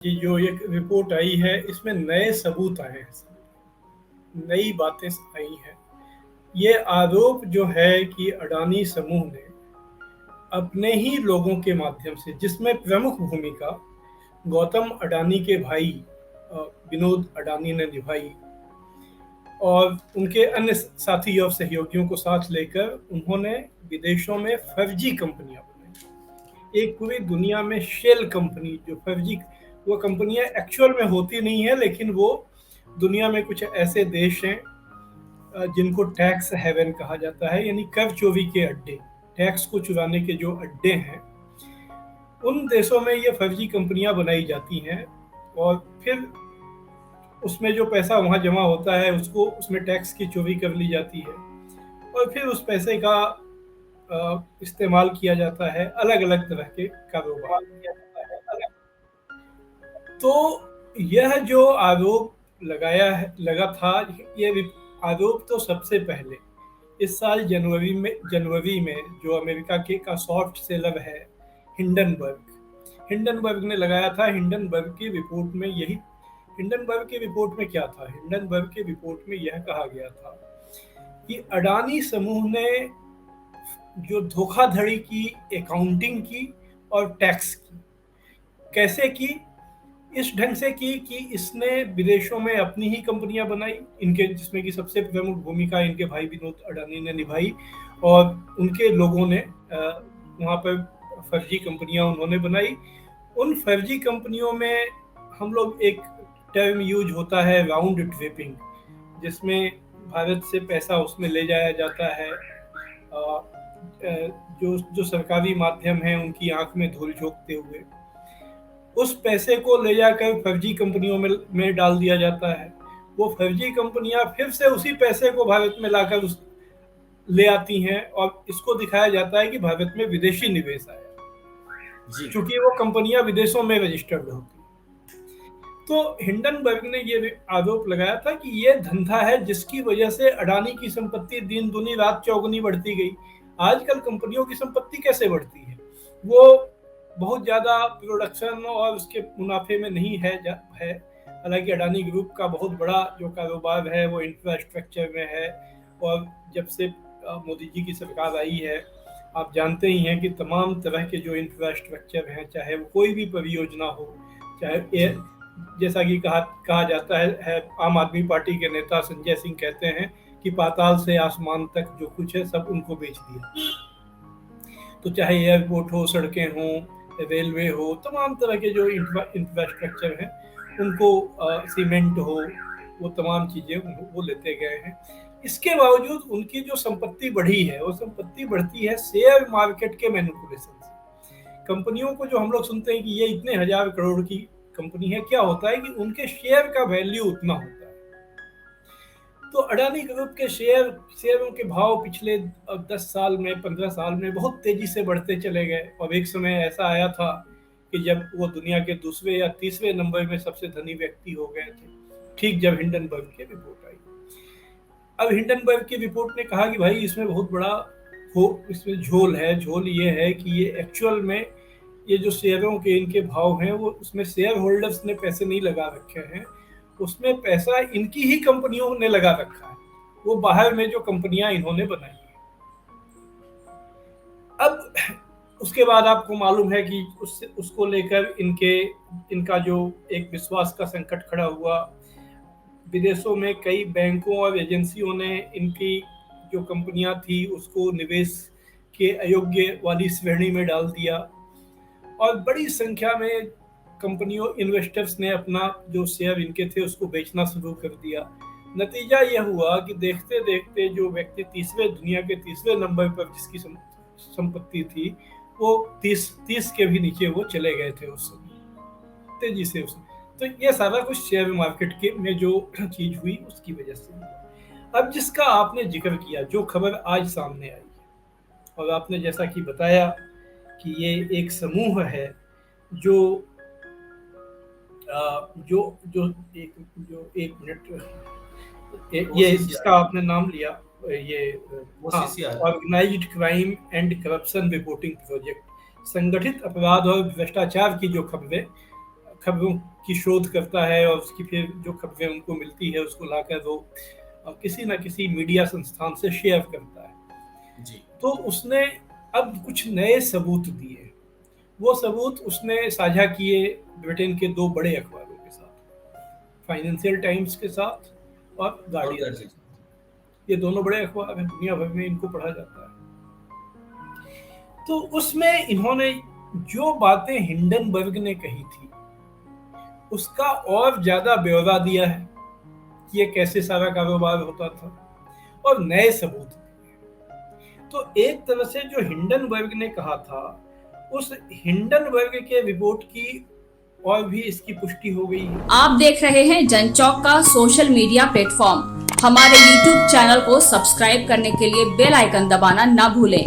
ये जो एक रिपोर्ट आई है इसमें नए सबूत आए हैं, नई बातें आई हैं। ये आरोप जो है कि अडानी समूह ने अपने ही लोगों के माध्यम से, जिसमें प्रमुख भूमिका गौतम अडानी के भाई विनोद अडानी ने निभाई और उनके अन्य साथी और सहयोगियों को साथ लेकर उन्होंने विदेशों में फर्जी कंपनियां बनाई। एक पूरी दुनिया में शेल कंपनी, जो फर्जी, वो कंपनियां एक्चुअल में होती नहीं है, लेकिन वो दुनिया में कुछ ऐसे देश हैं जिनको टैक्स हेवन कहा जाता है, यानी कर चोरी के अड्डे, टैक्स को चुराने के जो अड्डे हैं, उन देशों में ये फर्जी कंपनियां बनाई जाती हैं और फिर उसमें जो पैसा वहां जमा होता है उसको उसमें टैक्स की चोरी कर ली जाती है और फिर उस पैसे का इस्तेमाल किया जाता है अलग अलग तरह के कारोबार। तो यह जो आरोप लगा था, ये आरोप तो सबसे पहले इस साल जनवरी में जो अमेरिका के का सॉफ्ट सेलर है हिंडनबर्ग ने लगाया था। हिंडनबर्ग की रिपोर्ट में क्या था? हिंडनबर्ग की रिपोर्ट में यह कहा गया था कि अडानी समूह ने जो धोखाधड़ी की, अकाउंटिंग की और टैक्स की, कैसे की? इस ढंग से की कि इसने विदेशों में अपनी ही कंपनियां बनाई, इनके जिसमें कि सबसे प्रमुख भूमिका इनके भाई विनोद अडानी ने निभाई और उनके लोगों ने वहां पर फर्जी कंपनियां उन्होंने बनाई। उन फर्जी कंपनियों में हम लोग एक टर्म यूज होता है राउंड ट्रिपिंग, जिसमें भारत से पैसा उसमें ले जाया जाता है। जो सरकारी माध्यम है उनकी आंख में धूल झोंकते हुए उस पैसे को ले जाकर फर्जी कंपनियों में डाल दिया जाता है। वो फर्जी कंपनियां फिर से उसी पैसे को भारत में लाकर ले आती हैं और इसको दिखाया जाता है कि भारत में विदेशी निवेश आया, क्योंकि वो कंपनियां विदेशों में रजिस्टर्ड होती। तो हिंडनबर्ग ने ये आरोप लगाया था कि ये धंधा है जिसकी वजह से अडानी की संपत्ति दिन दुनी रात चौगुनी बढ़ती गई। आजकल कंपनियों की संपत्ति कैसे बढ़ती है? वो बहुत ज्यादा प्रोडक्शन और उसके मुनाफे में नहीं है। हालांकि अडानी ग्रुप का बहुत बड़ा जो कारोबार है वो इंफ्रास्ट्रक्चर में है और जब से मोदी जी की सरकार आई है, आप जानते ही हैं कि तमाम तरह के जो इंफ्रास्ट्रक्चर हैं, चाहे वो कोई भी परियोजना हो, चाहे जैसा कि कहा जाता है आम आदमी पार्टी के नेता संजय सिंह कहते हैं कि पाताल से आसमान तक जो कुछ है सब उनको बेच दिया। तो चाहे एयरपोर्ट हो, सड़कें हों, रेलवे हो, तमाम तरह के जो इंफ्रास्ट्रक्चर हैं उनको, सीमेंट हो, वो तमाम चीज़ें वो लेते गए हैं। इसके बावजूद उनकी जो संपत्ति बढ़ी है वो संपत्ति बढ़ती है शेयर मार्केट के मैनिपुलेशन से। कंपनियों को जो हम लोग सुनते हैं कि ये इतने हजार करोड़ की कंपनी है, क्या होता है कि उनके शेयर का वैल्यू उतना होता है। तो अडानी ग्रुप के शेयरों के भाव पिछले 10 साल में, 15 साल में बहुत तेजी से बढ़ते चले गए और एक समय ऐसा आया था कि जब वो दुनिया के दूसरे या तीसरे नंबर में सबसे धनी व्यक्ति हो गए थे, ठीक जब हिंडनबर्ग की रिपोर्ट आई। अब हिंडनबर्ग की रिपोर्ट ने कहा कि भाई इसमें बहुत बड़ा इसमें झोल है। झोल ये है कि ये एक्चुअल में ये जो शेयरों के इनके भाव हैं वो उसमें शेयर होल्डर्स ने पैसे नहीं लगा रखे हैं, उसमें पैसा इनकी ही कंपनियों ने लगा रखा है, वो बाहर में जो कंपनियां इन्होंने बनाई है। अब उसके बाद आपको मालूम है कि उसको लेकर इनका जो एक विश्वास का संकट खड़ा हुआ। विदेशों में कई बैंकों और एजेंसियों ने इनकी जो कंपनियां थी उसको निवेश के अयोग्य वाली श्रेणी में डाल दिया और बड़ी संख्या में कंपनियों, इन्वेस्टर्स ने अपना जो शेयर इनके थे उसको बेचना शुरू कर दिया। नतीजा यह हुआ कि देखते देखते जो व्यक्ति दुनिया के तीसरे नंबर पर जिसकी संपत्ति थी वो 30 के भी नीचे वो चले गए थे उस समय, तेजी से उसमें। तो ये सारा कुछ शेयर मार्केट के में जो चीज हुई उसकी वजह से। अब जिसका आपने जिक्र किया, जो खबर आज सामने आई है और आपने जैसा कि बताया कि ये एक समूह है जो एक मिनट, ये जिसका आपने नाम लिया, ये Organized Crime and Corruption Reporting Project, संगठित अपराध और भ्रष्टाचार की जो खबरें खबरों की शोध करता है और उसकी फिर जो खबरें उनको मिलती है उसको लाकर वो किसी ना किसी मीडिया संस्थान से शेयर करता है। जी। तो उसने अब कुछ नए सबूत दिए। वो सबूत उसने साझा किए ब्रिटेन के 2 बड़े अखबारों के साथ, फाइनेंशियल टाइम्स के साथ और और गार्डियन के गार्जियन। साथ। ये दोनों बड़े अखबार हैं, दुनिया भर में इनको पढ़ा जाता है। तो उसमें इन्होंने जो बातें हिंडनबर्ग ने कही थी, उसका और ज़्यादा ब्यौरा दिया है कि ये कैसे सारा कारोबार होता था, और नए सबूत दिए। तो एक तरह से जो हिंडनबर्ग ने कहा था, उस हिंडनबर्ग के रिपोर्ट की और भी इसकी पुष्टि हो गई है। आप देख रहे हैं जनचौक का सोशल मीडिया प्लेटफॉर्म। हमारे YouTube चैनल को सब्सक्राइब करने के लिए बेल आइकन दबाना ना भूलें।